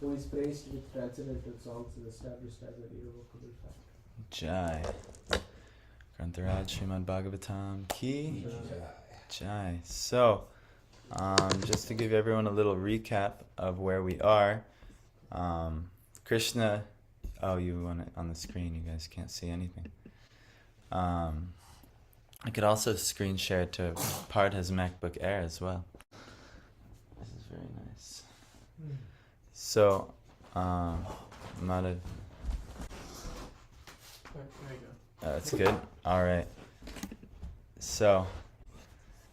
who is praised with transcendental songs and established as an irrevocable fact. Jai. Grantharaj Srimad Bhagavatam Ki Jai. So, just to give everyone a little recap of where we are, Krishna, you want it on the screen, you guys can't see anything. I could also screen share to Partha's MacBook Air as well. This is very nice. So, Madhav. That's good. All right. So,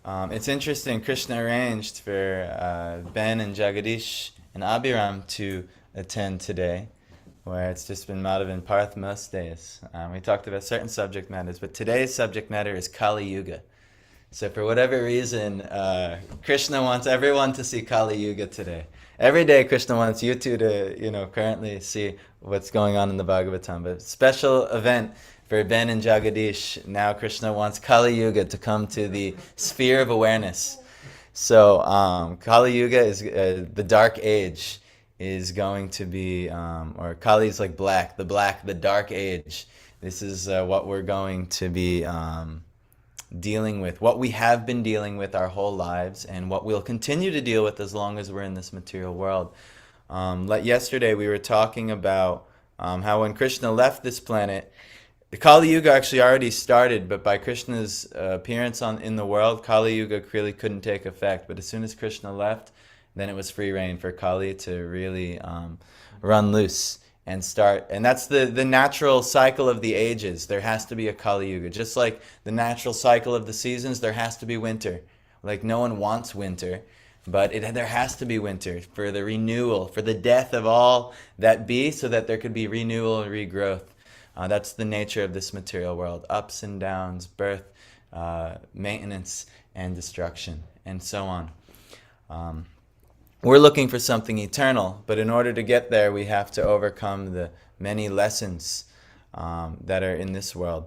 it's interesting. Krishna arranged for Ben and Jagadish and Abhiram to attend today, where it's just been Madhav and Parth most days. We talked about certain subject matters, but today's subject matter is Kali Yuga. So for whatever reason, Krishna wants everyone to see Kali Yuga today. Every day Krishna wants you two to, currently see what's going on in the Bhagavatam. But special event for Ben and Jagadish, now Krishna wants Kali Yuga to come to the sphere of awareness. So Kali Yuga is the dark age is going to be, or Kali is like black, the dark age. This is what we're going to be dealing with, what we have been dealing with our whole lives, and what we'll continue to deal with as long as we're in this material world. Like yesterday, we were talking about how when Krishna left this planet, the Kali Yuga actually already started, but by Krishna's appearance in the world, Kali Yuga really couldn't take effect. But as soon as Krishna left, then it was free reign for Kali to really run loose and start. And that's the natural cycle of the ages. There has to be a Kali Yuga. Just like the natural cycle of the seasons, there has to be winter. Like no one wants winter, but there has to be winter for the renewal, for the death of all that be, so that there could be renewal and regrowth. That's the nature of this material world. Ups and downs, birth, maintenance, and destruction, and so on. We're looking for something eternal, but in order to get there, we have to overcome the many lessons that are in this world.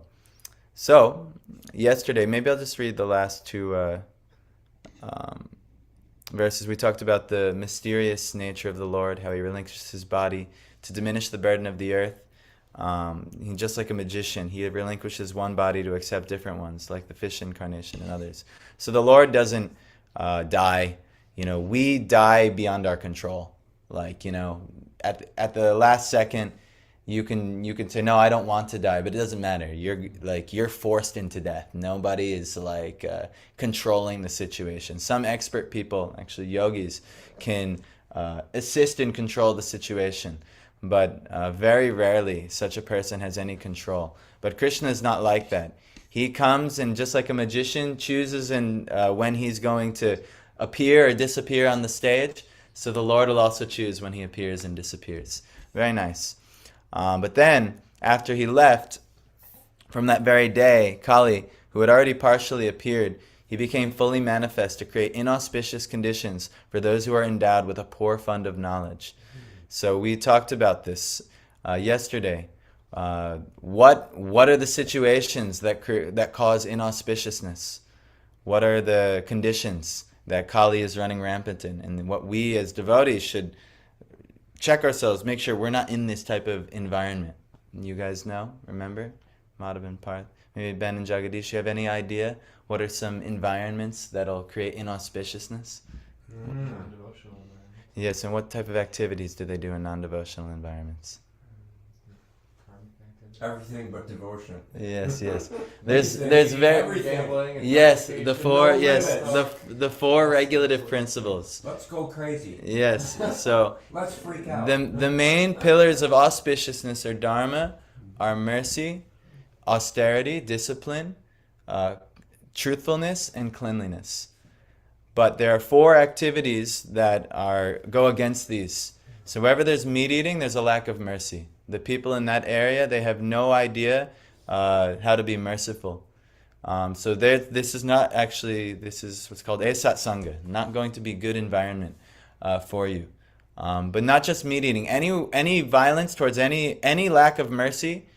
So, yesterday, maybe I'll just read the last two verses. We talked about the mysterious nature of the Lord, how he relinquishes his body to diminish the burden of the earth. Just like a magician, he relinquishes one body to accept different ones, like the fish incarnation and others. So the Lord doesn't die. We die beyond our control. Like, at the last second, you can say, no, I don't want to die, but it doesn't matter. You're forced into death. Nobody is controlling the situation. Some expert people, actually yogis, can assist and control the situation, but very rarely such a person has any control. But Krishna is not like that. He comes and just like a magician chooses and when he's going to appear or disappear on the stage, so the Lord will also choose when he appears and disappears. Very nice. But then, after he left, from that very day, Kali, who had already partially appeared, he became fully manifest to create inauspicious conditions for those who are endowed with a poor fund of knowledge. So we talked about this yesterday. What are the situations that cause inauspiciousness? What are the conditions that Kali is running rampant in? And what we as devotees should check ourselves, make sure we're not in this type of environment. You guys know? Remember? Madhav and Parth. Maybe Ben and Jagadish, you have any idea what are some environments that'll create inauspiciousness? Non-devotional environments. Yes, and what type of activities do they do in non-devotional environments? Everything but devotion. Yes. There's very the four regulative principles. Let's go crazy. Yes. So let's freak out. The main pillars of auspiciousness or dharma are mercy, austerity, discipline, truthfulness, and cleanliness. But there are four activities that go against these. So wherever there's meat eating, there's a lack of mercy. The people in that area, they have no idea how to be merciful. So this is what's called esat sangha, not going to be good environment for you. But not just meat eating. Any violence towards any lack of mercy,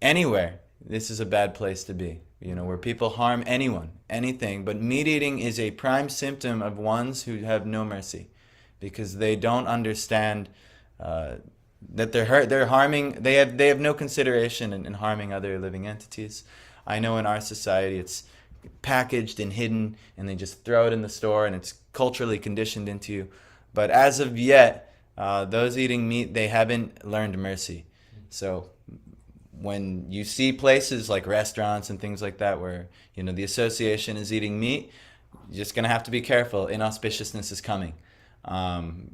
anywhere, this is a bad place to be. Where people harm anyone, anything. But meat eating is a prime symptom of ones who have no mercy, because they don't understand that they're harming. They have no consideration in harming other living entities. I know in our society it's packaged and hidden, and they just throw it in the store, and it's culturally conditioned into you. But as of yet, those eating meat, they haven't learned mercy. So when you see places like restaurants and things like that where the association is eating meat, you're just gonna have to be careful. Inauspiciousness is coming.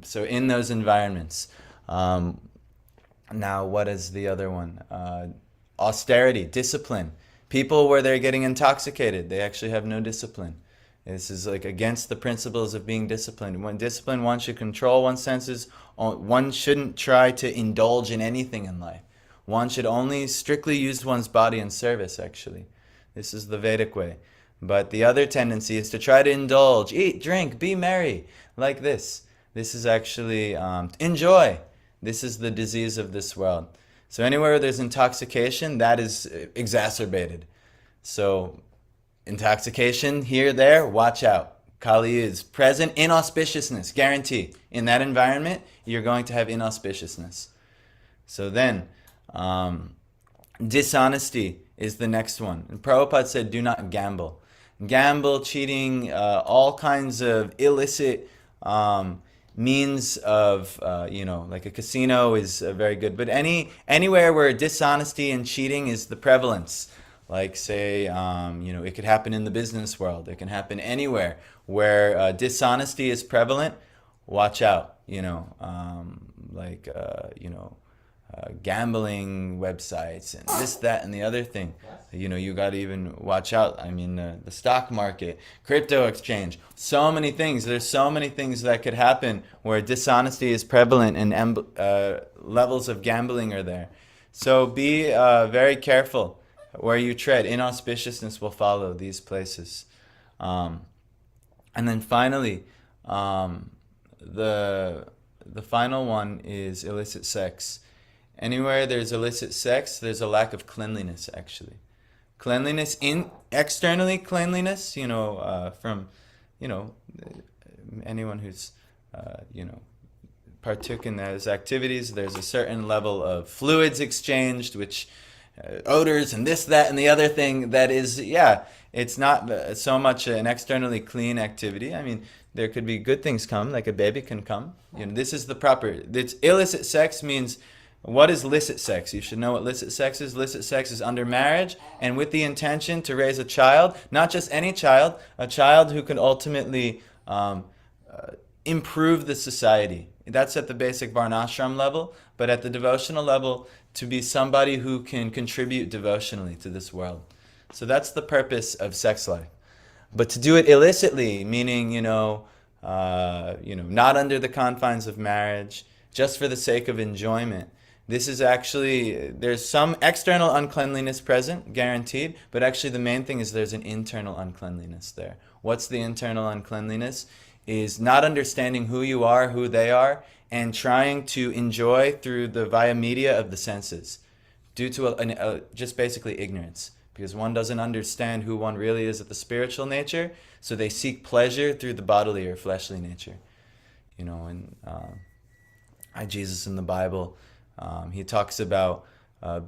So in those environments. Now, what is the other one? Austerity, discipline. People where they're getting intoxicated, they actually have no discipline. This is like against the principles of being disciplined. When discipline, one should control one's senses. One shouldn't try to indulge in anything in life. One should only strictly use one's body in service, actually. This is the Vedic way. But the other tendency is to try to indulge, eat, drink, be merry, like this. This is actually enjoy. This is the disease of this world. So anywhere there's intoxication, that is exacerbated. So intoxication here, there, watch out. Kali is present. Inauspiciousness, guarantee. In that environment, you're going to have inauspiciousness. So then, dishonesty is the next one. And Prabhupada said, do not gamble. Gamble, cheating, all kinds of illicit means of, like a casino is very good. But anywhere where dishonesty and cheating is the prevalence, like say, it could happen in the business world. It can happen anywhere where dishonesty is prevalent. Watch out, gambling websites and this, that, and the other thing. You got to even watch out. I mean, the stock market, crypto exchange, so many things. There's so many things that could happen where dishonesty is prevalent and levels of gambling are there. So be very careful where you tread. Inauspiciousness will follow these places. And then finally, the final one is illicit sex. Anywhere there's illicit sex, there's a lack of cleanliness, actually. Cleanliness, externally cleanliness, from, anyone who's, partook in those activities, there's a certain level of fluids exchanged, which odors and this, that, and the other thing that is, it's not so much an externally clean activity. I mean, there could be good things come, like a baby can come. This is the proper, illicit sex means, what is licit sex? You should know what licit sex is. Licit sex is under marriage and with the intention to raise a child, not just any child, a child who can ultimately improve the society. That's at the basic varnashram level, but at the devotional level, to be somebody who can contribute devotionally to this world. So that's the purpose of sex life. But to do it illicitly, meaning, not under the confines of marriage, just for the sake of enjoyment, this is actually, there's some external uncleanliness present, guaranteed, but actually the main thing is there's an internal uncleanliness there. What's the internal uncleanliness? Is not understanding who you are, who they are, and trying to enjoy through the via media of the senses, due to just basically ignorance. Because one doesn't understand who one really is at the spiritual nature, so they seek pleasure through the bodily or fleshly nature. Jesus in the Bible, he talks about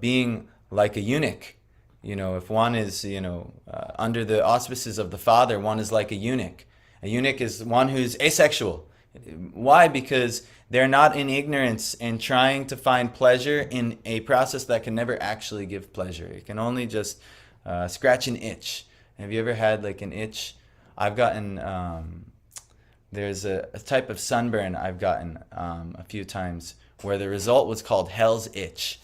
being like a eunuch. If one is, under the auspices of the Father, one is like a eunuch. A eunuch is one who's asexual. Why? Because they're not in ignorance and trying to find pleasure in a process that can never actually give pleasure. It can only just scratch an itch. Have you ever had like an itch? I've gotten, there's a type of sunburn I've gotten a few times where the result was called hell's itch.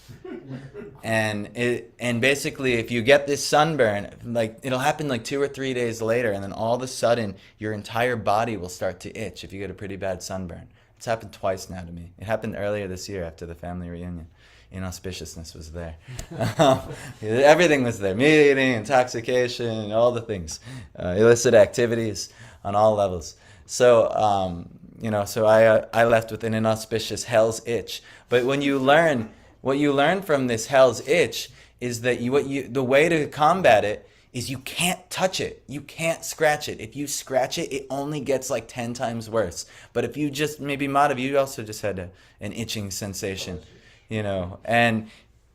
And basically if you get this sunburn, like it'll happen like 2 or 3 days later, and then all of a sudden your entire body will start to itch if you get a pretty bad sunburn. It's happened twice now to me. It happened earlier this year after the family reunion. Inauspiciousness was there. Everything was there. Meat eating, intoxication, all the things. Illicit activities on all levels. So, so I left with an inauspicious hell's itch. But when you learn, what you learn from this hell's itch is that the way to combat it is you can't touch it. You can't scratch it. If you scratch it, it only gets like 10 times worse. But if you just, maybe Madhav, you also just had an itching sensation, and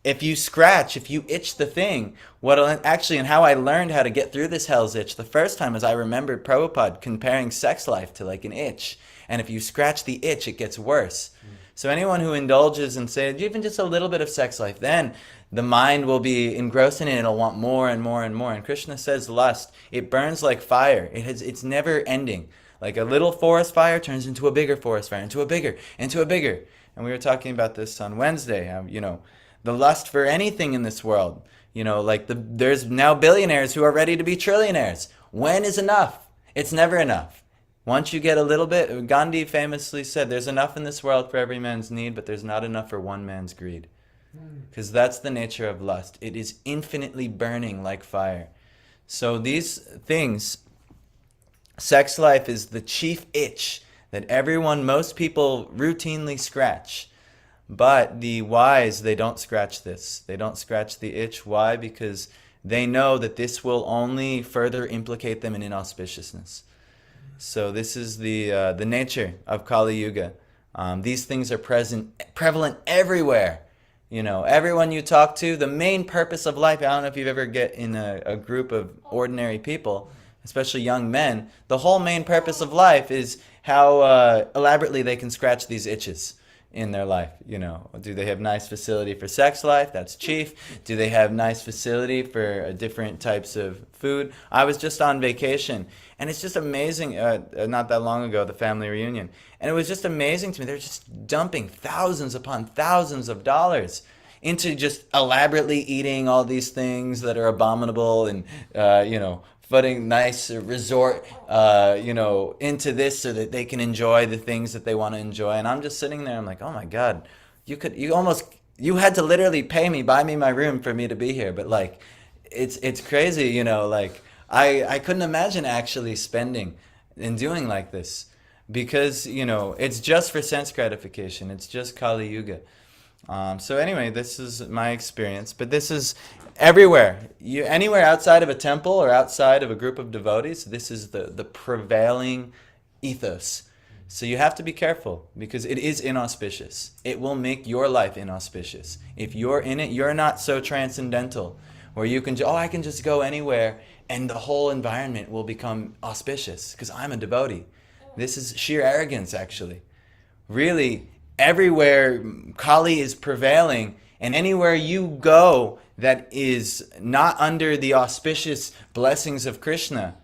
if you scratch, if you itch the thing, and how I learned how to get through this hell's itch the first time is I remembered Prabhupada comparing sex life to like an itch. And if you scratch the itch, it gets worse. So anyone who indulges in, say, even just a little bit of sex life, then the mind will be engrossed in it. It'll want more and more and more. And Krishna says lust, it burns like fire. It's never ending. Like a little forest fire turns into a bigger forest fire, into a bigger. And we were talking about this on Wednesday, the lust for anything in this world. There's now billionaires who are ready to be trillionaires. When is enough? It's never enough. Once you get a little bit, Gandhi famously said, there's enough in this world for every man's need, but there's not enough for one man's greed. Because that's the nature of lust. It is infinitely burning like fire. So these things, sex life is the chief itch that most people routinely scratch. But the wise, they don't scratch this. They don't scratch the itch. Why? Because they know that this will only further implicate them in inauspiciousness. So this is the nature of Kali Yuga. These things are prevalent everywhere. Everyone you talk to, the main purpose of life, I don't know if you've ever get in a group of ordinary people, especially young men, the whole main purpose of life is how elaborately they can scratch these itches in their life. Do they have nice facility for sex life? That's chief. Do they have nice facility for different types of food? I was just on vacation, and it's just amazing, not that long ago, the family reunion, and it was just amazing to me. They're just dumping thousands upon thousands of dollars into just elaborately eating all these things that are abominable and, putting nice resort, into this so that they can enjoy the things that they want to enjoy. And I'm just sitting there, I'm like, oh my God, you had to literally buy me my room for me to be here. But like, it's crazy, I couldn't imagine actually spending and doing like this because, it's just for sense gratification. It's just Kali Yuga. So anyway, this is my experience, but this is everywhere. Anywhere outside of a temple or outside of a group of devotees, this is the prevailing ethos. So you have to be careful because it is inauspicious. It will make your life inauspicious. If you're in it, you're not so transcendental where you can, I can just go anywhere and the whole environment will become auspicious because I'm a devotee. This is sheer arrogance, actually. Really, everywhere Kali is prevailing, and anywhere you go that is not under the auspicious blessings of Krishna,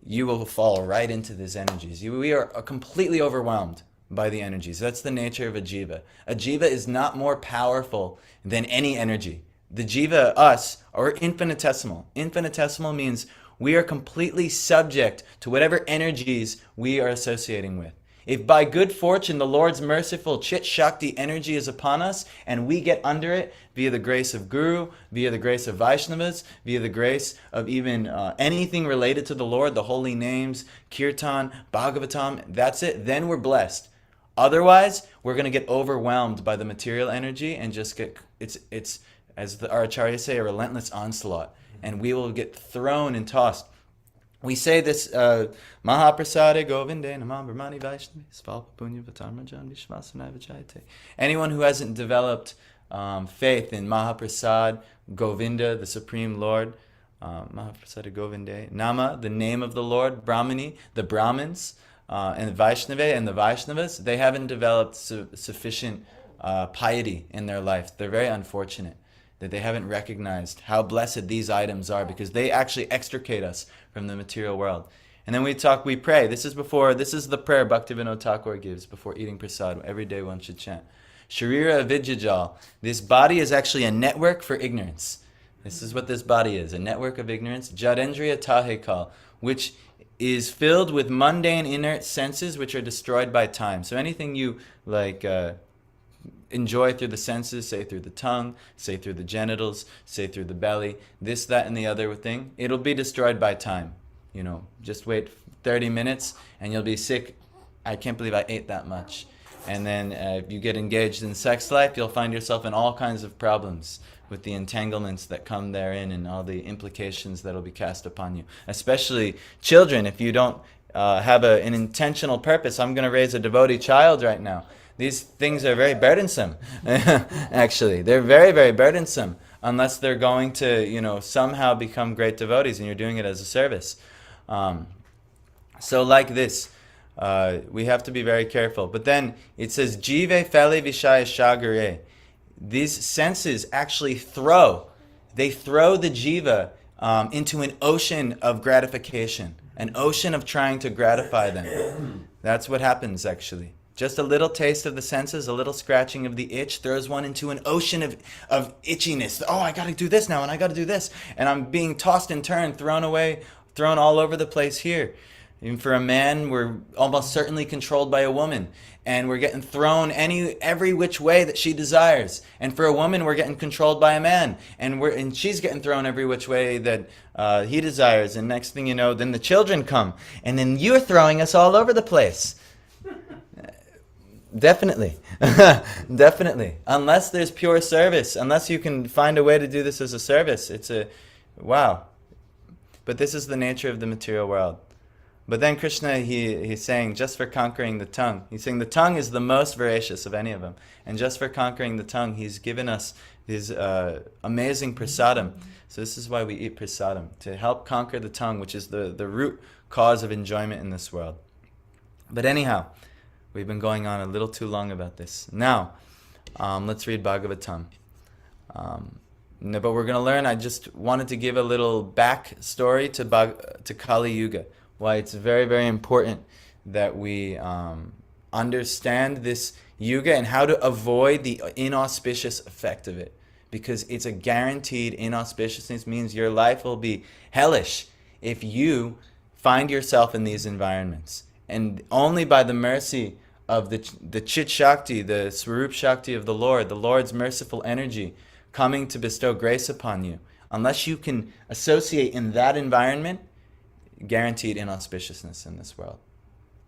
you will fall right into these energies. We are completely overwhelmed by the energies. That's the nature of a jiva. A jiva is not more powerful than any energy. The jiva, us, are infinitesimal. Infinitesimal means we are completely subject to whatever energies we are associating with. If by good fortune the Lord's merciful Chit Shakti energy is upon us and we get under it via the grace of Guru, via the grace of Vaishnavas, via the grace of even anything related to the Lord, the holy names, Kirtan, Bhagavatam, that's it, then we're blessed. Otherwise, we're going to get overwhelmed by the material energy and just get, it's as our acharyas say, a relentless onslaught. And we will get thrown and tossed. We say this, Mahaprasade Govinde Namam Brahmani Vaishnavi Svalpa Punya Vatarmajan Vishvasanai Vajayate. Anyone who hasn't developed faith in Mahaprasad, Govinda, the Supreme Lord, Mahaprasade Govinde, Nama, the name of the Lord, Brahmani, the Brahmins, and Vaishnave and the Vaishnavas, they haven't developed sufficient piety in their life. They're very unfortunate that they haven't recognized how blessed these items are because they actually extricate us from the material world. And then we pray. This is the prayer Bhaktivinoda Thakur gives before eating prasad. Every day one should chant. Sharira Vidyajal. This body is actually a network for ignorance. This is what this body is, a network of ignorance. Jadendriya Tahekal, which is filled with mundane inert senses which are destroyed by time. So anything you enjoy through the senses, say through the tongue, say through the genitals, say through the belly, this, that, and the other thing, it'll be destroyed by time. Just wait 30 minutes and you'll be sick. I can't believe I ate that much. And then if you get engaged in sex life, you'll find yourself in all kinds of problems with the entanglements that come therein and all the implications that will be cast upon you. Especially children, if you don't have an intentional purpose. I'm going to raise a devotee child right now. These things are very burdensome. Actually, they're very, very burdensome unless they're going to, somehow become great devotees and you're doing it as a service. So like this, we have to be very careful. But then it says, Jive feli vishaya shagare. These senses actually throw the jiva into an ocean of gratification, an ocean of trying to gratify them. That's what happens actually. Just a little taste of the senses, a little scratching of the itch throws one into an ocean of itchiness. Oh, I got to do this now, and I got to do this. And I'm being tossed and turned, thrown away, thrown all over the place here. Even for a man, we're almost certainly controlled by a woman. And we're getting thrown every which way that she desires. And for a woman, we're getting controlled by a man. And she's getting thrown every which way that he desires. And next thing you know, then the children come. And then you're throwing us all over the place. Definitely. Definitely. Unless there's pure service, unless you can find a way to do this as a service, wow. But this is the nature of the material world. But then Krishna, he's saying, just for conquering the tongue, he's saying the tongue is the most voracious of any of them. And just for conquering the tongue, he's given us his amazing prasadam. So this is why we eat prasadam, to help conquer the tongue, which is the root cause of enjoyment in this world. But anyhow, we've been going on a little too long about this. Now, let's read Bhagavatam. No, but we're going to learn. I just wanted to give a little back story to Kali Yuga. Why it's very, very important that we understand this yuga and how to avoid the inauspicious effect of it. Because it's a guaranteed inauspiciousness, means your life will be hellish if you find yourself in these environments. And only by the mercy of the Chit Shakti, the Swarup Shakti of the Lord's merciful energy coming to bestow grace upon you, unless you can associate in that environment, guaranteed inauspiciousness in this world.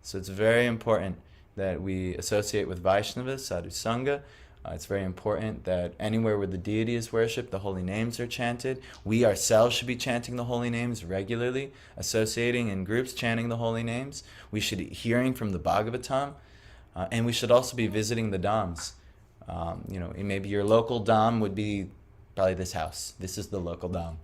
So it's very important that we associate with Vaishnavas, Sadhu Sangha. It's very important that anywhere where the deity is worshipped, the holy names are chanted. We ourselves should be chanting the holy names regularly, associating in groups, chanting the holy names. We should be hearing from the Bhagavatam, and we should also be visiting the dhams. Maybe your local dham would be probably this house. This is the local dham.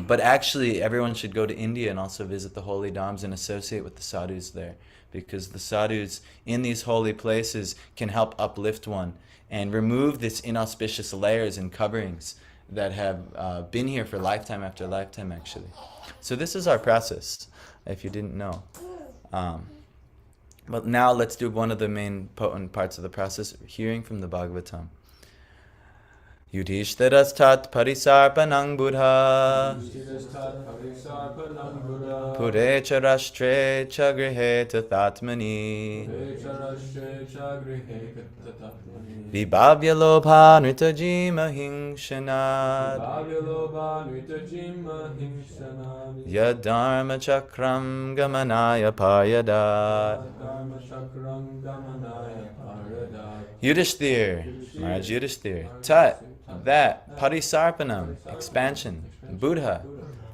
But actually, everyone should go to India and also visit the holy dhams and associate with the sadhus there, because the sadhus in these holy places can help uplift one and remove this inauspicious layers and coverings that have been here for lifetime after lifetime, actually. So this is our process, if you didn't know. But now let's do one of the main potent parts of the process, hearing from the Bhagavatam. Yudhishthira's tat parisarpanang buddha Pure cha rashtre cha grihe tatmani Vibhavya lobha nritajima hingshanad Yadharma chakram gamanaya paryadat. Yudhishthir, Maharaj Yudhishthir, tat, that, parisarpanam, expansion, buddha,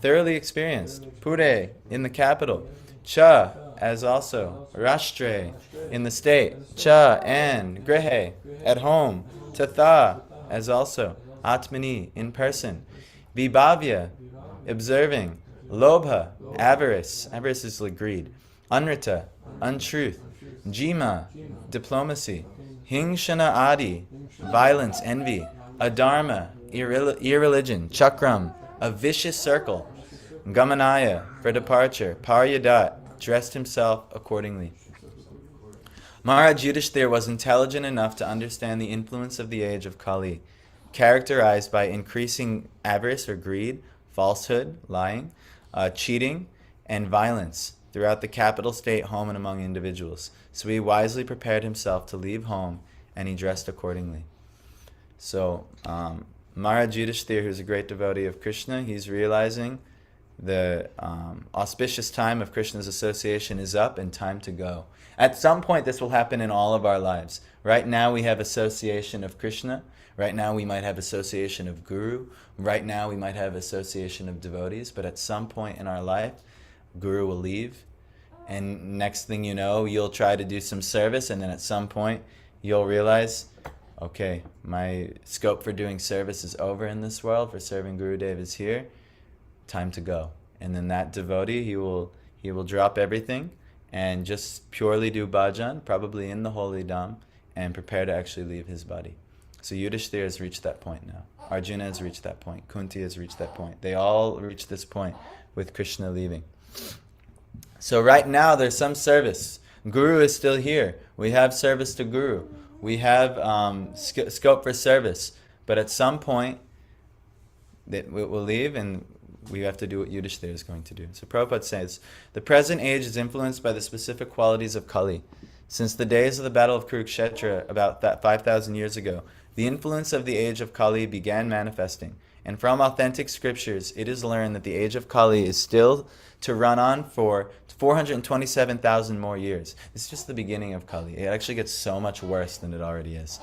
thoroughly experienced, pure, in the capital, cha, as also, rashtre, in the state, cha, and, grihe, at home, tatha, as also, atmani, in person, vibhavya, observing, lobha, avarice is like greed, anrita, untruth, jima, diplomacy, hingshana adi, violence, envy, adharma, irreligion, chakram, a vicious circle, gamanaya, for departure, paryadat, dressed himself accordingly. Maharaj Yudhishthira was intelligent enough to understand the influence of the age of Kali, characterized by increasing avarice or greed, falsehood, lying, cheating, and violence throughout the capital state, home, and among individuals. So he wisely prepared himself to leave home, and he dressed accordingly. So Maharaj Yudhishthira, who's a great devotee of Krishna, he's realizing the auspicious time of Krishna's association is up and time to go. At some point, this will happen in all of our lives. Right now, we have association of Krishna. Right now, we might have association of Guru. Right now, we might have association of devotees. But at some point in our life, Guru will leave. And next thing you know, you'll try to do some service. And then at some point, you'll realize, okay, my scope for doing service is over in this world. For serving Gurudev is here. Time to go. And then that devotee, he will drop everything and just purely do bhajan, probably in the holy dham, and prepare to actually leave his body. So Yudhishthira has reached that point now. Arjuna has reached that point. Kunti has reached that point. They all reached this point with Krishna leaving. So right now there's some service. Guru is still here. We have service to Guru. We have scope for service. But at some point, that we'll leave and we have to do what Yudhishthira is going to do. So Prabhupada says, the present age is influenced by the specific qualities of Kali. Since the days of the Battle of Kurukshetra about 5,000 years ago, the influence of the age of Kali began manifesting. And from authentic scriptures, it is learned that the age of Kali is still to run on for 427,000 more years. It's just the beginning of Kali. It actually gets so much worse than it already is.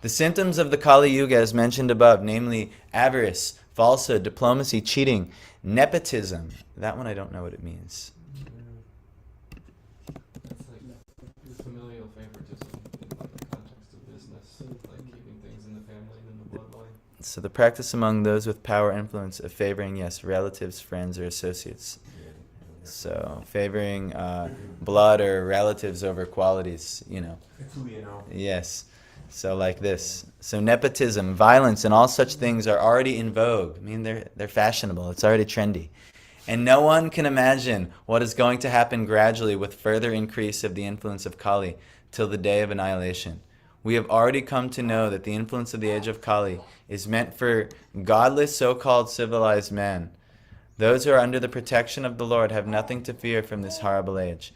The symptoms of the Kali Yuga, as mentioned above, namely avarice, falsehood, diplomacy, cheating, nepotism. That one I don't know what it means. That's like familial favoritism in like the context of business, like keeping things in the family and in the bloodline. So the practice among those with power influence of favoring, yes, relatives, friends, or associates. So favoring blood or relatives over qualities, you know. It's who you know. Yes. So like this. So nepotism, violence, and all such things are already in vogue. I mean, they're fashionable. It's already trendy. And no one can imagine what is going to happen gradually with further increase of the influence of Kali till the day of annihilation. We have already come to know that the influence of the age of Kali is meant for godless so-called civilized man. Those who are under the protection of the Lord have nothing to fear from this horrible age.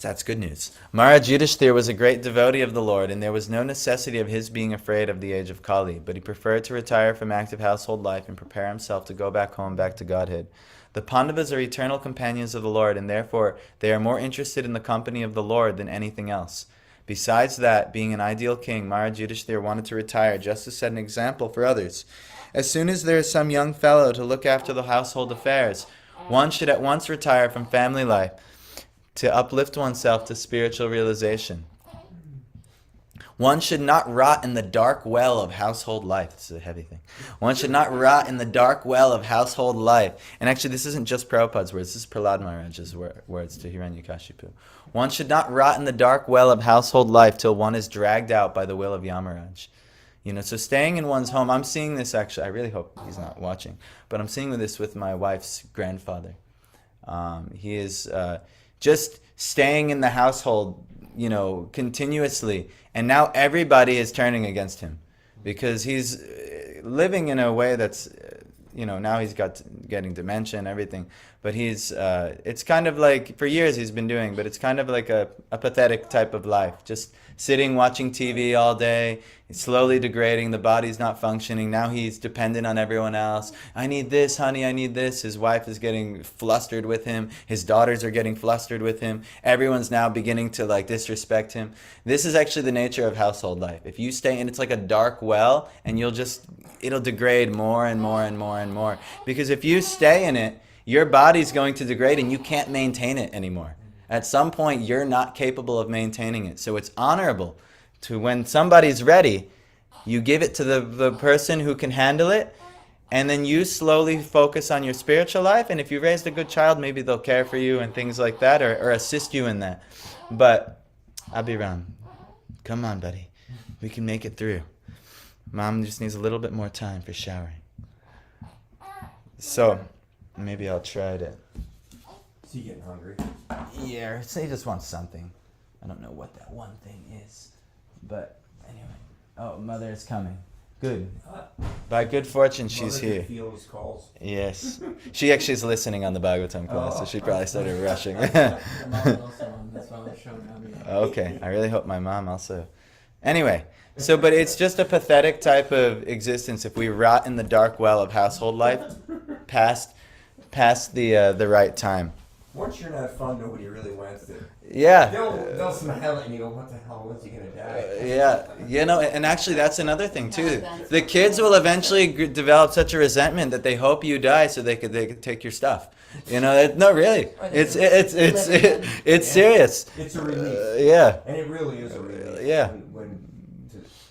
That's good news. Maharaj Yudhishthira was a great devotee of the Lord, and there was no necessity of his being afraid of the age of Kali, but he preferred to retire from active household life and prepare himself to go back home, back to Godhead. The Pandavas are eternal companions of the Lord, and therefore they are more interested in the company of the Lord than anything else. Besides that, being an ideal king, Maharaj Yudhishthira wanted to retire just to set an example for others. As soon as there is some young fellow to look after the household affairs, one should at once retire from family life to uplift oneself to spiritual realization. One should not rot in the dark well of household life. This is a heavy thing. One should not rot in the dark well of household life. And actually, this isn't just Prabhupada's words. This is Prahlad Maharaj's words to Hiranyakashipu. One should not rot in the dark well of household life till one is dragged out by the will of Yamaraj. You know, so staying in one's home. I'm seeing this actually. I really hope he's not watching. But I'm seeing this with my wife's grandfather. He is just staying in the household, you know, continuously. And now everybody is turning against him because he's living in a way that's, you know, now he's getting dementia and everything. But he's, it's kind of like, for years he's been doing, but it's kind of like a pathetic type of life. Just sitting, watching TV all day. He's slowly degrading. The body's not functioning. Now he's dependent on everyone else. I need this, honey, I need this. His wife is getting flustered with him. His daughters are getting flustered with him. Everyone's now beginning to like disrespect him. This is actually the nature of household life. If you stay in, it's like a dark well, and it'll degrade more and more and more and more. Because if you stay in it, your body's going to degrade and you can't maintain it anymore. At some point, you're not capable of maintaining it. So it's honorable to, when somebody's ready, you give it to the person who can handle it, and then you slowly focus on your spiritual life. And if you raised a good child, maybe they'll care for you and things like that, or assist you in that. But Abhiram, come on, buddy. We can make it through. Mom just needs a little bit more time for showering. So maybe I'll try to... Is he getting hungry? Yeah, he just wants something. I don't know what that one thing is. But anyway. Oh, Mother is coming. Good. By good fortune, she's Mother here. can feel his calls. Yes. She actually is listening on the Bhagavatam class, so she probably started rushing. My mom also on. That's why I was showing Abby. Okay. I really hope my mom also Anyway, so but it's just a pathetic type of existence if we rot in the dark well of household life past the right time. Once you're not fun, nobody really wants to. Yeah. They'll smile at you and you go, what the hell, when's he going to die? Yeah, and actually that's another thing too. The kids will eventually develop such a resentment that they hope you die so they could take your stuff. No, really, it's serious. It's a relief. Yeah. And it really is a relief. Yeah. When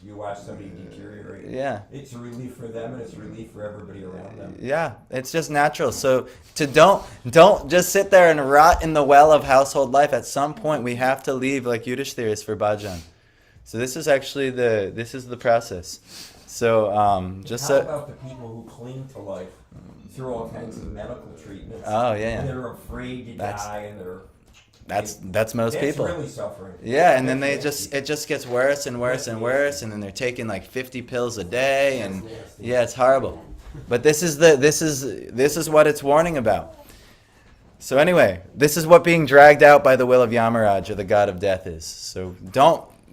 you watch somebody deteriorate. Yeah. It's a relief for them and it's a relief for everybody around them. Yeah, it's just natural. So don't just sit there and rot in the well of household life. At some point, we have to leave, like Yudhishthira is for bhajan. So this is actually the process. So How about the people who cling to life through all kinds of medical treatments? Oh yeah. And they're afraid to die, and that's most people. That's really suffering. Yeah, and then it just gets worse and worse and worse, and then they're taking like 50 pills a day, and yeah, it's horrible. But this is what it's warning about. So anyway, this is what being dragged out by the will of Yamaraj, or the god of death, is. So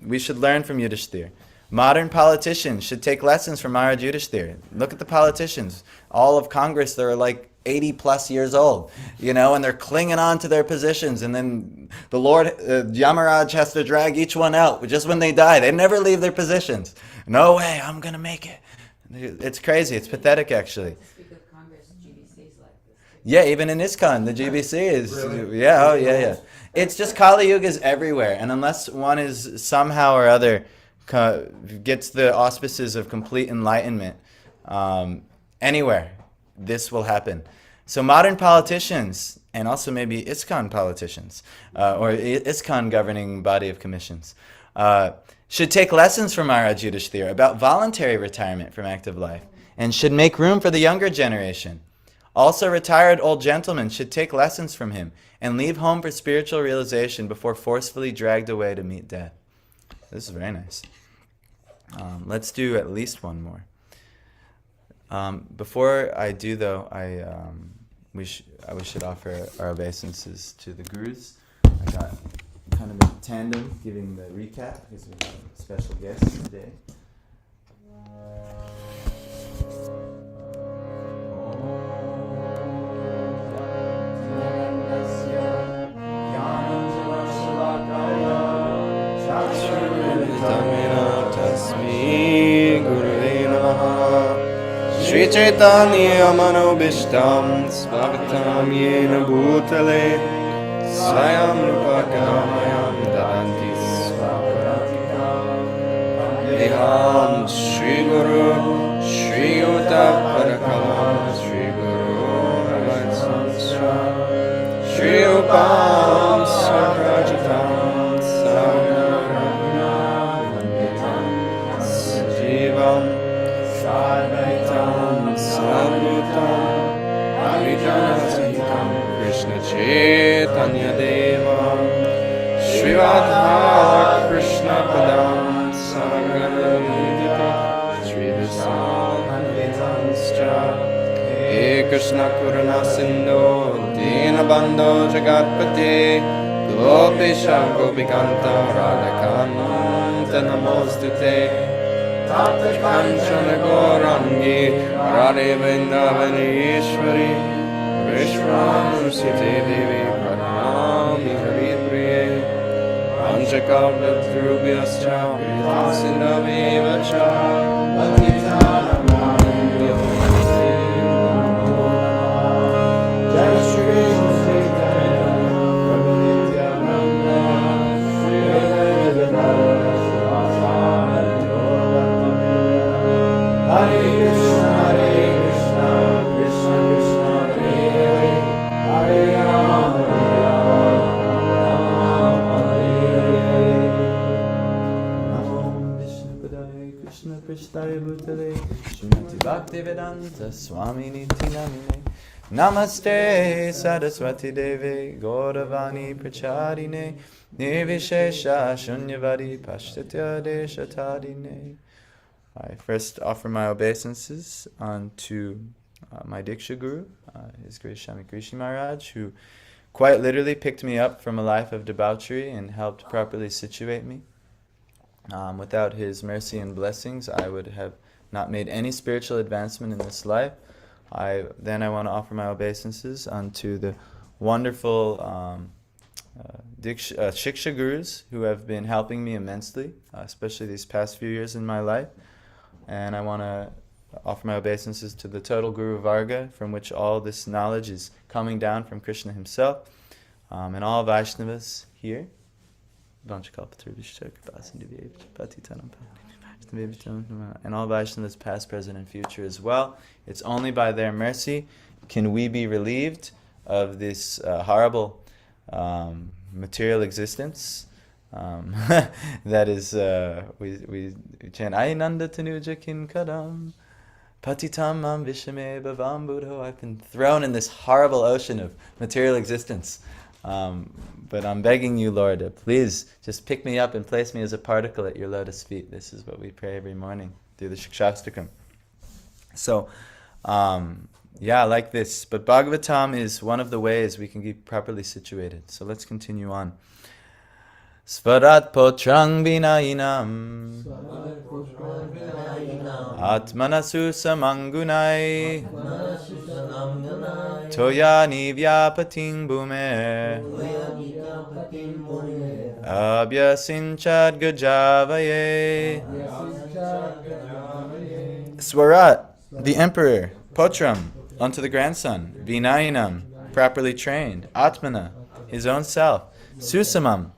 we should learn from Yudhishthira. Modern politicians should take lessons from Maharaj Yudhishthira. Look at the politicians. All of Congress, they're like 80 plus years old, and they're clinging on to their positions, and then the Lord, Yamaraj has to drag each one out just when they die. They never leave their positions. No way, I'm going to make it. It's crazy. It's pathetic, actually. Speak of Congress, GBC is like this. Yeah, even in ISKCON, the GBC is, Really? yeah. It's just Kali Yuga is everywhere, and unless one is somehow or other gets the auspices of complete enlightenment, anywhere, this will happen. So modern politicians, and also maybe ISKCON politicians, or ISKCON governing body of commissions, should take lessons from Maharaj Yudhishthira about voluntary retirement from active life, and should make room for the younger generation. Also, retired old gentlemen should take lessons from him and leave home for spiritual realization before forcefully dragged away to meet death. This is very nice. Let's do at least one more. Before I do, though, we should offer our obeisances to the gurus. I got kind of a tandem giving the recap because we have a special guest today. Shri Chaitanya Manobishtam Swagatam Yena Bhutale Swayam Rupakanayam Dadanti Swaparatikam Deham Shri Guru Shri Yuta Parakalam Shri Guru Navasamsra Shri Upam Sakrajatam Saranagana Vanditam Sajivam Sadvaitam Sadhutam Harijanasahitam Krishna Chaitanya Devam Shri Radha Krishna Padam Sagarnidita Shri Visahanvitanscha He Krishna Kuruna Sindhu Dinabandho Jagatpate Gopisha Gopikanta Radhakanta Namostute Tata Kanchana Gaurangi Radhe Vrindavaneshwari Vishwanusi Devi Pranami Haripriye Panchakalpa Dhrubhyascha Sindhaveva Cha Bhaktitanam Jai Shri Chaitanya Prabhu Nityananda Shri Advaita Hare Krishna, Krishna Krishna, Hare Hare, Hare Rama, Rama Hare. Namo Vishnu Padaya Krishna Prishthaya Bhutale Srimati Bhaktivedanta Swami Niti Namine Namaste Saraswati Deve Gauravani Pracharine Nirvishesha Shunyavadi Pashtatya Deshatadine. I first offer my obeisances unto my Diksha Guru, His Grace Swami Krishi Maharaj, who quite literally picked me up from a life of debauchery and helped properly situate me. Without his mercy and blessings, I would have not made any spiritual advancement in this life. I want to offer my obeisances unto the wonderful Shiksha Gurus who have been helping me immensely, especially these past few years in my life. And I want to offer my obeisances to the total Guru Varga, from which all this knowledge is coming down from Krishna himself, and all Vaishnavas here. And all Vaishnavas past, present, and future as well. It's only by their mercy can we be relieved of this horrible material existence. That is, we chant Ainanda Tanuja Kin Kadam Patitam Mam Vishame Bhavam Buddho. I've been thrown in this horrible ocean of material existence. But I'm begging you, Lord, please just pick me up and place me as a particle at your lotus feet. This is what we pray every morning through the Shikshastakam. So, like this. But Bhagavatam is one of the ways we can be properly situated. So let's continue on. Svarat potrang vinayinam Atmanasu samangunai Toya nivyapating bhume Abhyasinchad gajavaye. Swarat, the emperor, potram, unto the grandson, vinayinam, properly trained, atmana, his own self, susamam,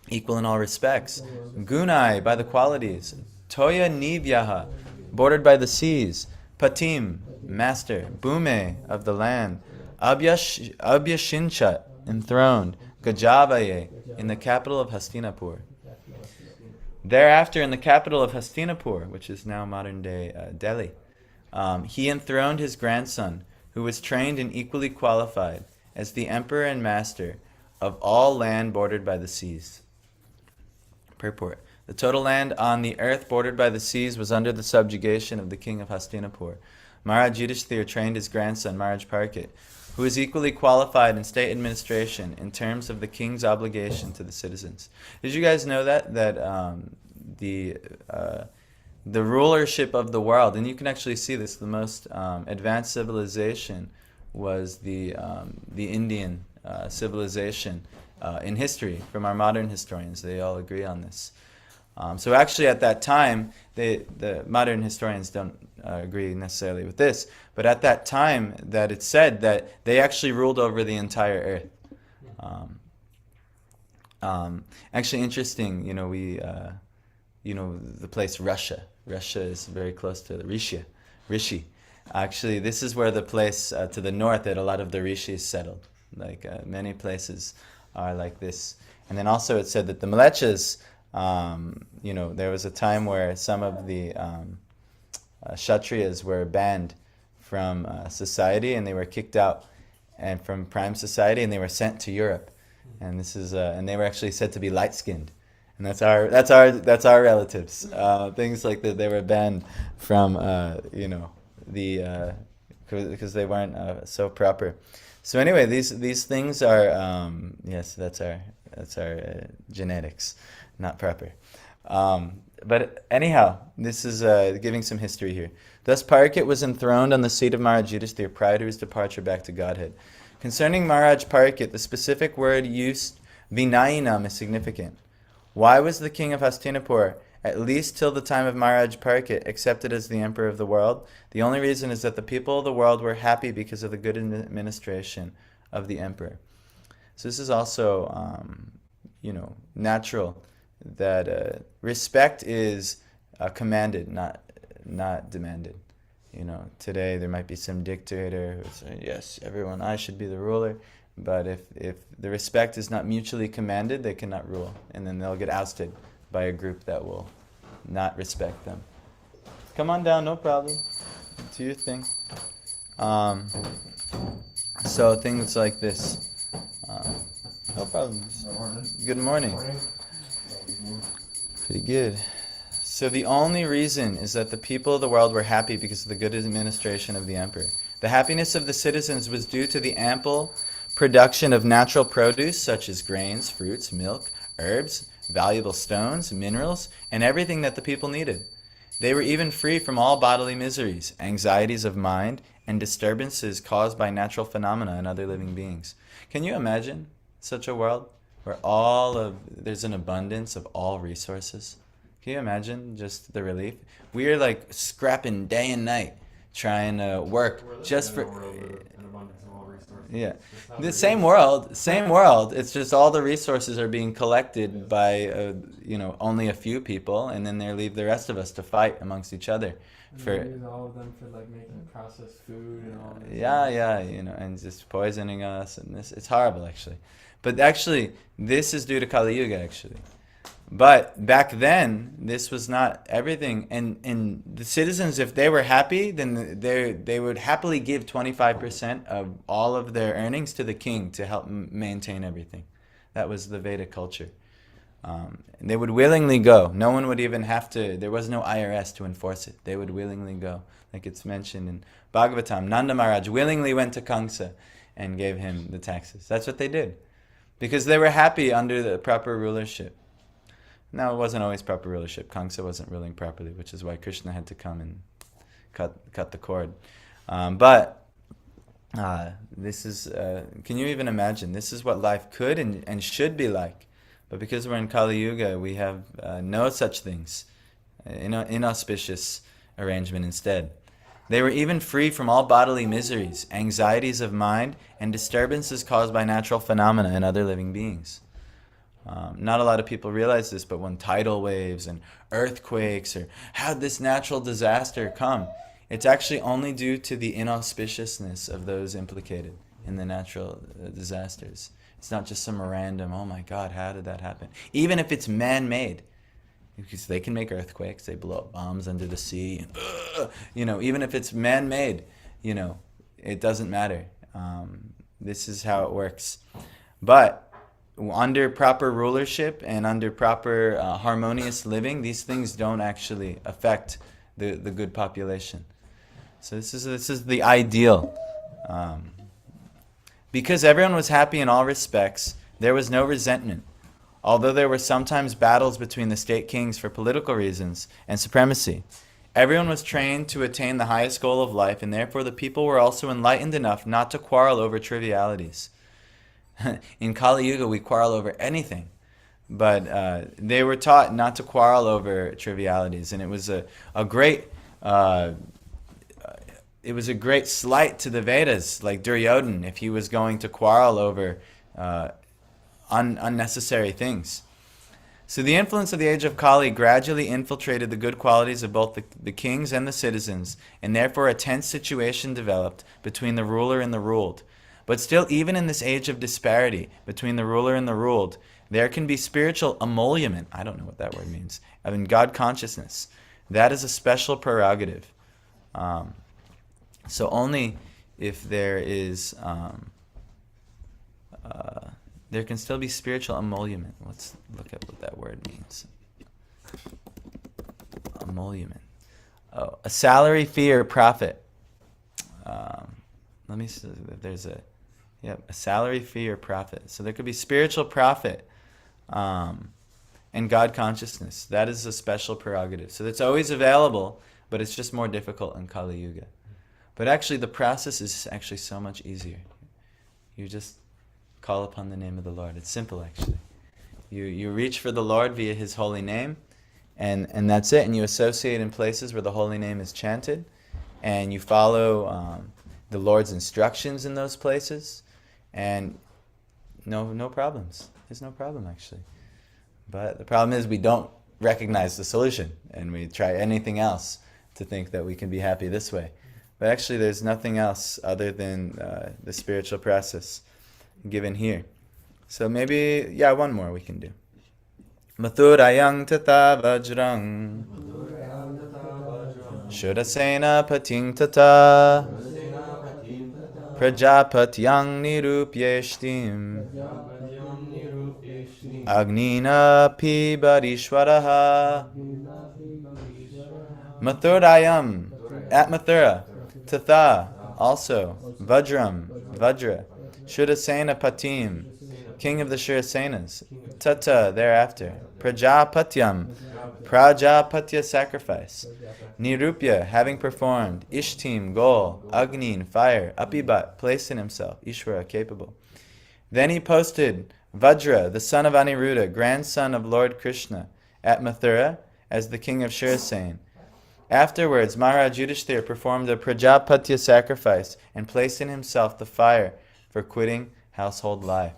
equal in all respects, gunai, by the qualities, toya nivyaha, bordered by the seas, patim, master, bhume, of the land, abhyashinchat, enthroned, gajavaye, in the capital of Hastinapur. Thereafter, in the capital of Hastinapur, which is now modern-day Delhi, he enthroned his grandson, who was trained and equally qualified as the emperor and master of all land bordered by the seas. Purport. The total land on the earth bordered by the seas was under the subjugation of the king of Hastinapur. Maharaj Yudhishthira trained his grandson, Maharaj Parikshit, who is equally qualified in state administration in terms of the king's obligation to the citizens. Did you guys know that the rulership of the world, and you can actually see this, the most advanced civilization was the Indian civilization in history, from our modern historians. They all agree on this. So actually at that time, the modern historians don't agree necessarily with this, but at that time that it's said that they actually ruled over the entire earth. Actually interesting, the place Russia. Russia is very close to the Rishi. Actually, this is where the place to the north that a lot of the rishis settled. Like many places are like this. And then also it said that the Mlechas, there was a time where some of the Kshatriyas were banned from society, and they were kicked out and from prime society, and they were sent to Europe. And this is and they were actually said to be light-skinned. And that's our relatives. Things like that, they were banned from because they weren't so proper. So anyway, these things are yes, that's our genetics, not proper. But anyhow, this is giving some history here. Thus Parikshit was enthroned on the seat of Maharaj Yudhishthira prior to his departure back to Godhead. Concerning Maharaj Parikshit, the specific word used, vinayinam, is significant. Why was the king of Hastinapur, at least till the time of Maharaj Parikshit, accepted as the emperor of the world? The only reason is that the people of the world were happy because of the good administration of the emperor. So this is also, natural, that respect is commanded, not demanded. Today there might be some dictator who says, yes, everyone, I should be the ruler. But if the respect is not mutually commanded, they cannot rule. And then they'll get ousted by a group that will not respect them. Come on down, no problem. Do your thing. So things like this. No problem. Good morning. Pretty good. So the only reason is that the people of the world were happy because of the good administration of the emperor. The happiness of the citizens was due to the ample production of natural produce such as grains, fruits, milk, herbs, valuable stones, minerals, and everything that the people needed. They were even free from all bodily miseries, anxieties of mind, and disturbances caused by natural phenomena and other living beings. Can you imagine such a world where there's an abundance of all resources? Can you imagine just the relief? We are like scrapping day and night trying to work just for an abundance of all resources. yeah. Just how The they same do world. It's just all the resources are being collected by only a few people, and then they leave the rest of us to fight amongst each other. And For they use all of them for like making processed food and all this. yeah, and just poisoning us, and it's horrible actually. But actually, this is due to Kali Yuga actually. But back then, this was not everything, and the citizens, if they were happy, then they would happily give 25% of all of their earnings to the king to help maintain everything. That was the Vedic culture. And they would willingly go. No one would even have to. There was no IRS to enforce it. They would willingly go, like it's mentioned in Bhagavatam. Nanda Maharaj willingly went to Kamsa and gave him the taxes. That's what they did, because they were happy under the proper rulership. Now, it wasn't always proper rulership. Kamsa wasn't ruling properly, which is why Krishna had to come and cut the cord. This is, can you even imagine? This is what life could and should be like. But because we're in Kali Yuga, we have no such things. Inauspicious arrangement instead. They were even free from all bodily miseries, anxieties of mind, and disturbances caused by natural phenomena and other living beings. Not a lot of people realize this, but when tidal waves and earthquakes or how'd this natural disaster come, it's actually only due to the inauspiciousness of those implicated in the natural disasters. It's not just some random, oh my God, how did that happen? Even if it's man-made, because they can make earthquakes, they blow up bombs under the sea, even if it's man-made, it doesn't matter. This is how it works. But under proper rulership and under proper harmonious living, these things don't actually affect the good population. So this is the ideal. Because everyone was happy in all respects, there was no resentment. Although there were sometimes battles between the state kings for political reasons and supremacy, everyone was trained to attain the highest goal of life, and therefore the people were also enlightened enough not to quarrel over trivialities. In Kali Yuga, we quarrel over anything, but they were taught not to quarrel over trivialities, and it was a great slight to the Vedas, like Duryodhan, if he was going to quarrel over unnecessary things. So the influence of the age of Kali gradually infiltrated the good qualities of both the kings and the citizens, and therefore a tense situation developed between the ruler and the ruled. But still, even in this age of disparity between the ruler and the ruled, there can be spiritual emolument. I don't know what that word means. I mean, God consciousness. That is a special prerogative. So only if there is, there can still be spiritual emolument. Let's look at what that word means. Emolument. Oh, a salary, fee, or profit. Let me see if there's a salary, fee, or profit. So there could be spiritual profit and God consciousness. That is a special prerogative. So it's always available, but it's just more difficult in Kali Yuga. But actually the process is actually so much easier. You just call upon the name of the Lord. It's simple actually. You reach for the Lord via His holy name, and that's it. And you associate in places where the holy name is chanted, and you follow the Lord's instructions in those places, and no problems. There's no problem actually. But the problem is we don't recognize the solution, and we try anything else to think that we can be happy this way. But actually there's nothing else other than the spiritual process given here. So maybe, one more we can do. Mathurayang tata vajrang Shudasena pating tata Prajapatyang nirupyeshtim Agnina pibarishwaraha. Mathurayam, at Mathura, Tatha, also, Vajra, Shudasena Patim, king of the Shurasenas, Tata, thereafter, prajapatyam, prajapatya sacrifice, nirupya, having performed, ishtim, goal, agnin, fire, apibat, placed in himself, Ishvara, capable. Then he posted Vajra, the son of Aniruddha, grandson of Lord Krishna, at Mathura as the king of Shirasen. Afterwards, Maharaj Yudhishthira performed a prajapatya sacrifice and placed in himself the fire for quitting household life.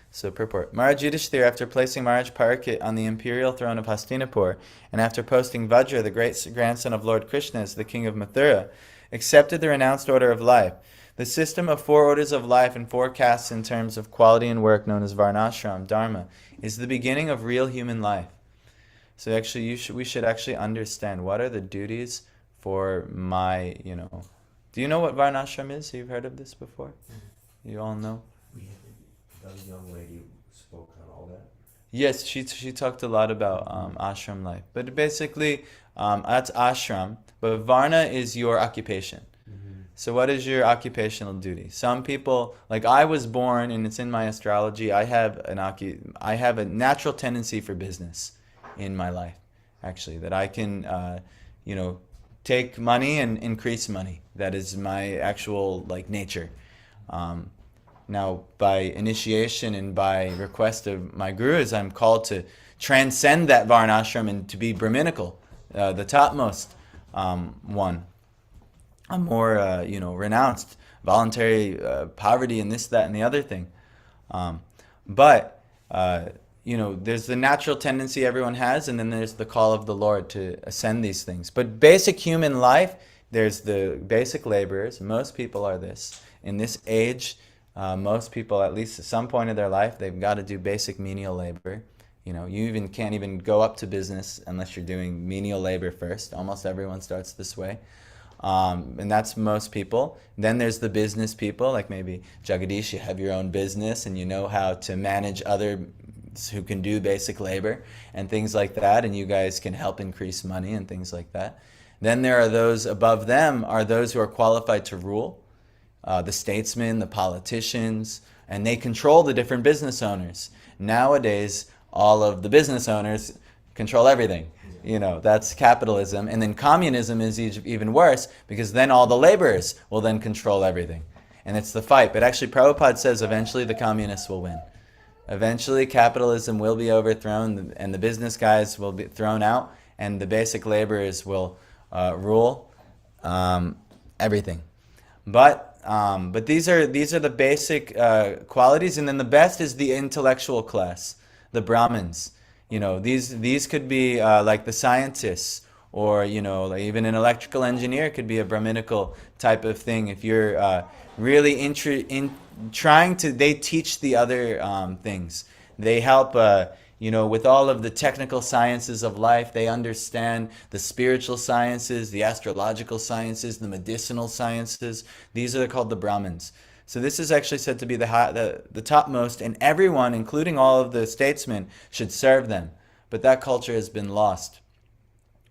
So purport. Maharaj Yudhishthira, after placing Maharaj Parakit on the imperial throne of Hastinapur, and after posting Vajra, the great grandson of Lord Krishna, as the king of Mathura, accepted the renounced order of life. The system of 4 orders of life and 4 castes in terms of quality and work, known as Varnashram, Dharma, is the beginning of real human life. So actually, we should actually understand what are the duties for my, Do you know what Varnashram is? You've heard of this before? You all know? That young lady spoke on all that. Yes, she talked a lot about ashram life. But basically, that's ashram. But Varna is your occupation. So what is your occupational duty? Some people, like I was born, and it's in my astrology, I have a natural tendency for business in my life, actually, that I can, take money and increase money. That is my actual, nature. Now, by initiation and by request of my gurus, I'm called to transcend that varnashram and to be Brahminical, the topmost one. A more, renounced voluntary poverty and this, that, and the other thing. But there's the natural tendency everyone has, and then there's the call of the Lord to ascend these things. But basic human life, there's the basic laborers. Most people are this. In this age, most people, at least at some point of their life, they've got to do basic menial labor. You can't even go up to business unless you're doing menial labor first. Almost everyone starts this way. And that's most people. Then there's the business people, like maybe Jagadish, you have your own business and you know how to manage others who can do basic labor and things like that, and you guys can help increase money and things like that. Then there are those above them, are those who are qualified to rule, the statesmen, the politicians, and they control the different business owners. Nowadays, all of the business owners control everything. That's capitalism. And then communism is even worse, because then all the laborers will then control everything. And it's the fight. But actually, Prabhupada says eventually the communists will win. Eventually, capitalism will be overthrown, and the business guys will be thrown out, and the basic laborers will rule everything. But these are the basic qualities, and then the best is the intellectual class, the Brahmins. These could be like the scientists, or like even an electrical engineer could be a Brahminical type of thing. If you're really they teach the other things. They help, with all of the technical sciences of life. They understand the spiritual sciences, the astrological sciences, the medicinal sciences. These are called the Brahmins. So this is actually said to be the topmost, and everyone, including all of the statesmen, should serve them. But that culture has been lost.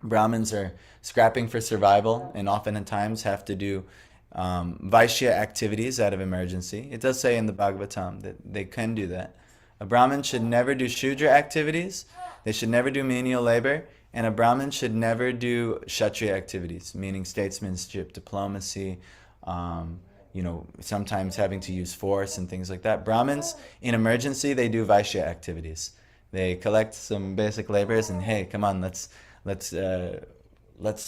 Brahmins are scrapping for survival, and often at times have to do Vaishya activities out of emergency. It does say in the Bhagavatam that they can do that. A Brahmin should never do Shudra activities. They should never do menial labor. And a Brahmin should never do Kshatriya activities, meaning statesmanship, diplomacy, sometimes having to use force and things like that. Brahmins, in emergency, they do Vaishya activities. They collect some basic laborers and, hey, come on, let's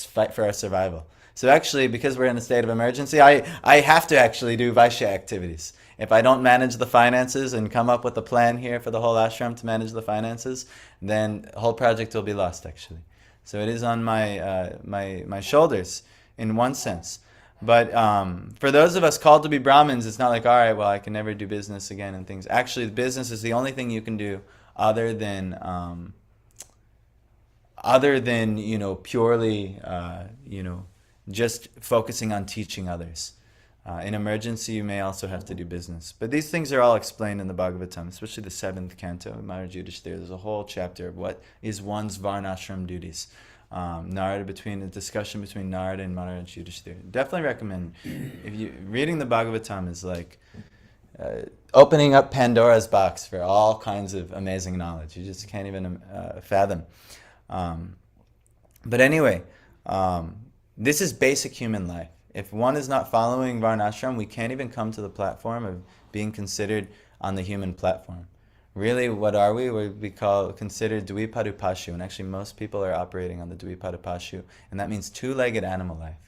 fight for our survival. So actually, because we're in a state of emergency, I have to actually do Vaishya activities. If I don't manage the finances and come up with a plan here for the whole ashram to manage the finances, then the whole project will be lost, actually. So it is on my shoulders, in one sense. But for those of us called to be Brahmins, it's not like, all right, well, I can never do business again and things. Actually, the business is the only thing you can do other than purely, just focusing on teaching others. In emergency, you may also have to do business. But these things are all explained in the Bhagavatam, especially the 7th canto, Maharaj Yudhishthira. There's a whole chapter of what is one's varnashram duties. A discussion between Narada and Maharaj Yudhishthira. Definitely recommend. Reading the Bhagavatam is like opening up Pandora's box for all kinds of amazing knowledge. You just can't even fathom. But anyway, this is basic human life. If one is not following Varnashram, we can't even come to the platform of being considered on the human platform. Really, what are we? We call considered Dvipadupashu, and actually most people are operating on the Dvipadupashu, and that means two-legged animal life.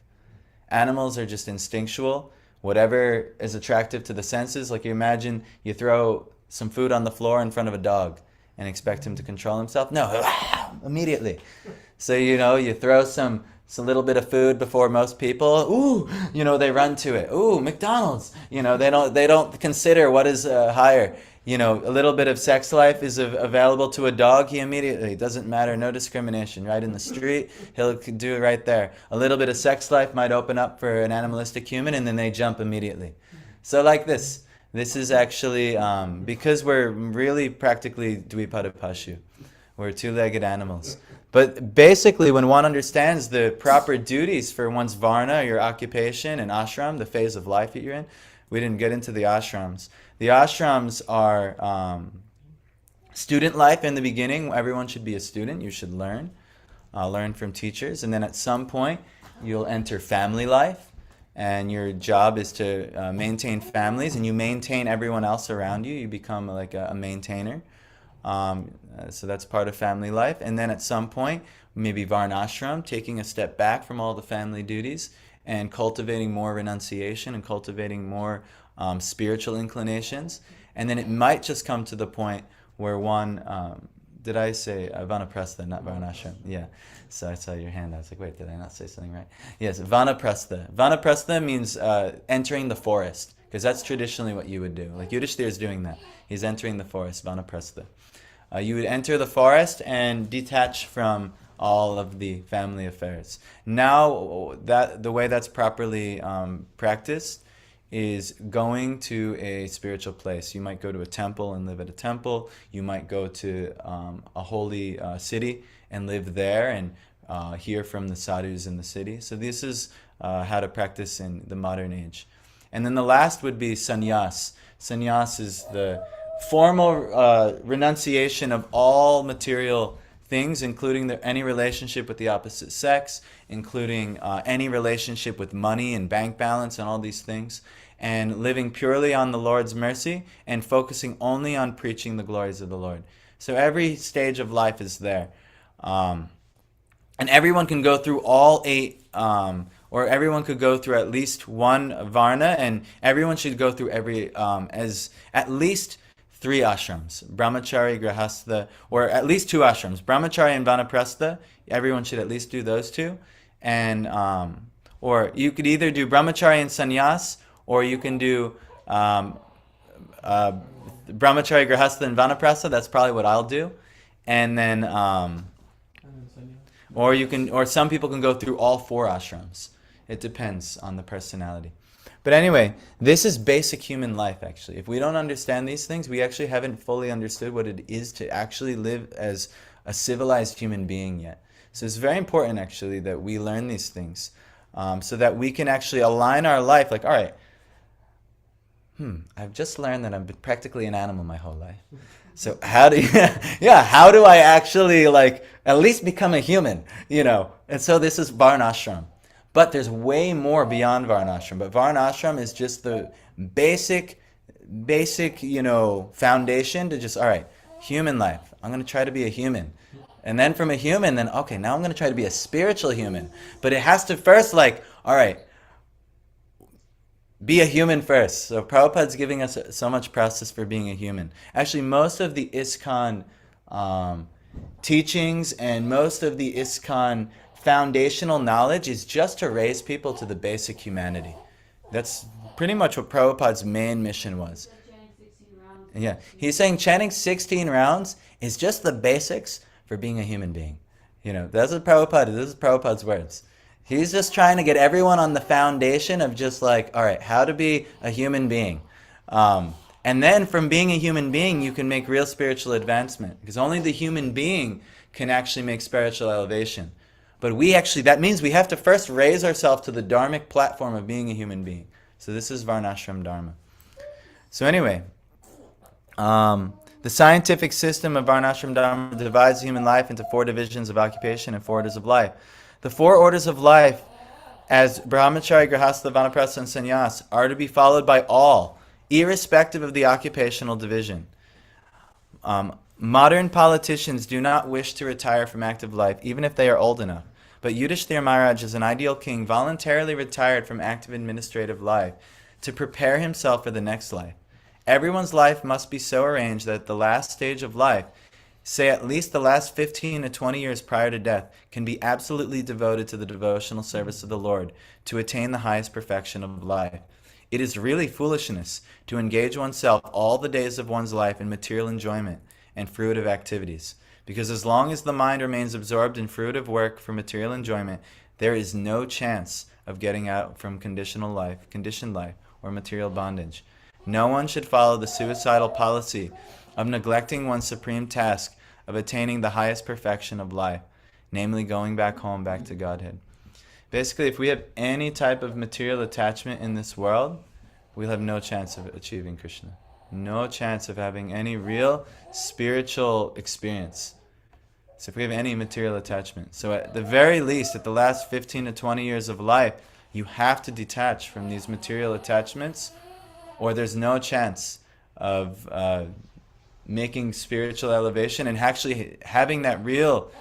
Animals are just instinctual. Whatever is attractive to the senses, like you imagine you throw some food on the floor in front of a dog and expect him to control himself. No, immediately. So, you throw some little bit of food before most people. Ooh, they run to it. Ooh, McDonald's. They don't consider what is higher. A little bit of sex life is available to a dog. He immediately, doesn't matter, no discrimination. Right in the street, he'll do it right there. A little bit of sex life might open up for an animalistic human, and then they jump immediately. So like this. This is actually, because we're really practically Dvipadupashu. We're two-legged animals. But basically, when one understands the proper duties for one's varna, your occupation, and ashram, the phase of life that you're in, we didn't get into the ashrams. The ashrams are student life in the beginning. Everyone should be a student. You should learn from teachers. And then at some point, you'll enter family life. And your job is to maintain families. And you maintain everyone else around you. You become like a maintainer. So that's part of family life. And then at some point, maybe varnashram, taking a step back from all the family duties and cultivating more renunciation and cultivating more spiritual inclinations. And then it might just come to the point where one, did I say vanaprastha, not varnashram? Yeah. So I saw your hand. I was like, wait, did I not say something right? Yes, vanaprastha. Vanaprastha means entering the forest, because that's traditionally what you would do. Like Yudhishthira is doing that. He's entering the forest, vanaprastha. You would enter the forest and detach from all of the family affairs. Now, the way that's properly practiced is going to a spiritual place. You might go to a temple and live at a temple. You might go to a holy city and live there and hear from the sadhus in the city. So this is how to practice in the modern age. And then the last would be sannyas. Sannyas is the formal renunciation of all material things, including any relationship with the opposite sex, including any relationship with money and bank balance and all these things, and living purely on the Lord's mercy and focusing only on preaching the glories of the Lord. So every stage of life is there. And everyone can go through all 8, or everyone could go through at least one varna, and everyone should go through as at least 3 ashrams, brahmachari, grahastha, or at least 2 ashrams, brahmachari and vanaprastha. Everyone should at least do those 2. And or you could either do brahmachari and sannyas, or you can do brahmachari, grahastha, and vanaprastha. That's probably what I'll do. And then or some people can go through all 4 ashrams. It depends on the personality. But anyway, this is basic human life, actually. If we don't understand these things, we actually haven't fully understood what it is to actually live as a civilized human being yet. So it's very important, actually, that we learn these things so that we can actually align our life. Like, all right, I've just learned that I've been practically an animal my whole life. So how do I actually, at least become a human, And so this is varnashram. But there's way more beyond varnashram. But varnashram is just the basic, foundation to just, all right, human life. I'm going to try to be a human. And then from a human, then, okay, now I'm going to try to be a spiritual human. But it has to first, all right, be a human first. So Prabhupada's giving us so much process for being a human. Actually, most of the ISKCON teachings and most of the ISKCON foundational knowledge is just to raise people to the basic humanity. That's pretty much what Prabhupada's main mission was. Yeah, he's saying chanting 16 rounds is just the basics for being a human being. That's what this is Prabhupada's words. He's just trying to get everyone on the foundation of just all right, how to be a human being. And then from being a human being, you can make real spiritual advancement, because only the human being can actually make spiritual elevation. But that means we have to first raise ourselves to the dharmic platform of being a human being. So this is varnashram dharma. So anyway, The scientific system of Varnashram Dharma divides human life into 4 divisions of occupation and 4 orders of life. The 4 orders of life, as Brahmachari, Grihastha, Vanaprastha, and Sannyas, are to be followed by all, irrespective of the occupational division. Modern politicians do not wish to retire from active life, even if they are old enough. But Yudhishthira Maharaj, as an ideal king, voluntarily retired from active administrative life to prepare himself for the next life. Everyone's life must be so arranged that the last stage of life, say at least the last 15 to 20 years prior to death, can be absolutely devoted to the devotional service of the Lord to attain the highest perfection of life. It is really foolishness to engage oneself all the days of one's life in material enjoyment and fruitive activities, because as long as the mind remains absorbed in fruitive work for material enjoyment, there is no chance of getting out from conditioned life, or material bondage. No one should follow the suicidal policy of neglecting one's supreme task of attaining the highest perfection of life, namely going back home, back to Godhead. Basically, if we have any type of material attachment in this world, we'll have no chance of achieving Krishna. No chance of having any real spiritual experience. So if we have any material attachment. So at the very least, at the last 15 to 20 years of life, you have to detach from these material attachments, or there's no chance of making spiritual elevation and actually having that real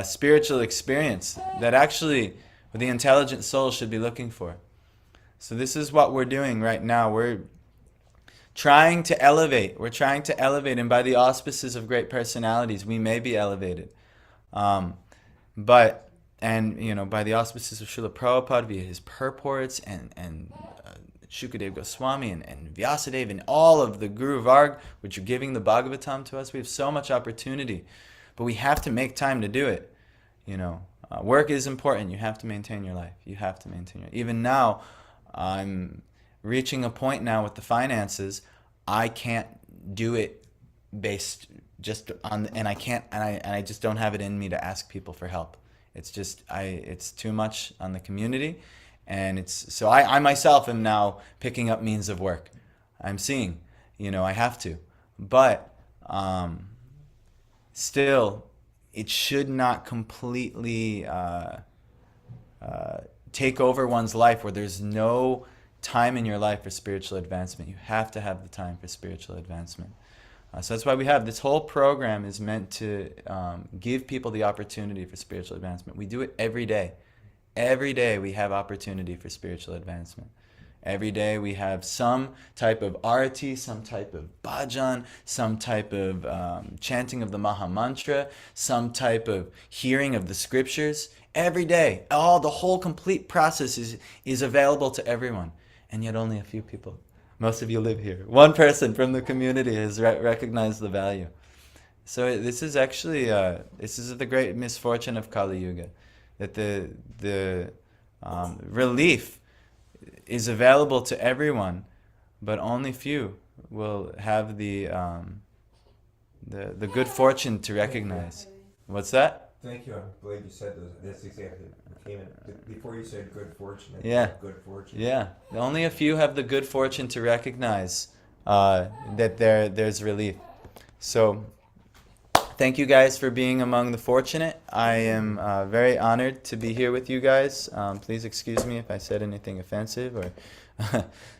spiritual experience that actually the intelligent soul should be looking for. So this is what we're doing right now. We're trying to elevate. We're trying to elevate, and by the auspices of great personalities, we may be elevated. By the auspices of Srila Prabhupada via his purports and Shukadev Goswami and Vyasadeva and all of the Guru Varg, which are giving the Bhagavatam to us, we have so much opportunity, but we have to make time to do it. Work is important. You have to maintain your life. You have to maintain your life. Even now, I'm reaching a point now with the finances. I can't do it based just on, and I just don't have it in me to ask people for help. It's just it's too much on the community, and I myself am now picking up means of work. I'm seeing, I have to, but still, it should not completely take over one's life where there's no time in your life for spiritual advancement. You have to have the time for spiritual advancement. So that's why we have this whole program is meant to give people the opportunity for spiritual advancement. We do it every day. Every day we have opportunity for spiritual advancement. Every day we have some type of arati, some type of bhajan, some type of chanting of the Maha Mantra, some type of hearing of the scriptures. Every day, the whole complete process is available to everyone. And yet only a few people. Most of you live here. One person from the community has recognized the value. So this is actually this is the great misfortune of Kali Yuga, that the relief is available to everyone, but only few will have the good fortune to recognize. What's that? Thank you. I'm glad you said those. That's exactly what came in. Before you said good fortune. Good fortune. Yeah. Only a few have the good fortune to recognize that there's relief. So, thank you guys for being among the fortunate. I am very honored to be here with you guys. Please excuse me if I said anything offensive, or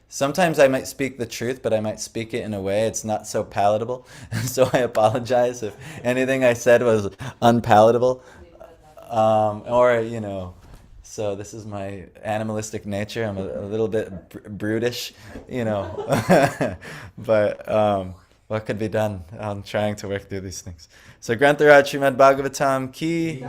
sometimes I might speak the truth, but I might speak it in a way it's not so palatable. So I apologize if anything I said was unpalatable. So this is my animalistic nature. I'm a little bit brutish, but what could be done? I'm trying to work through these things. So Granth Raj Srimad Bhagavatam ki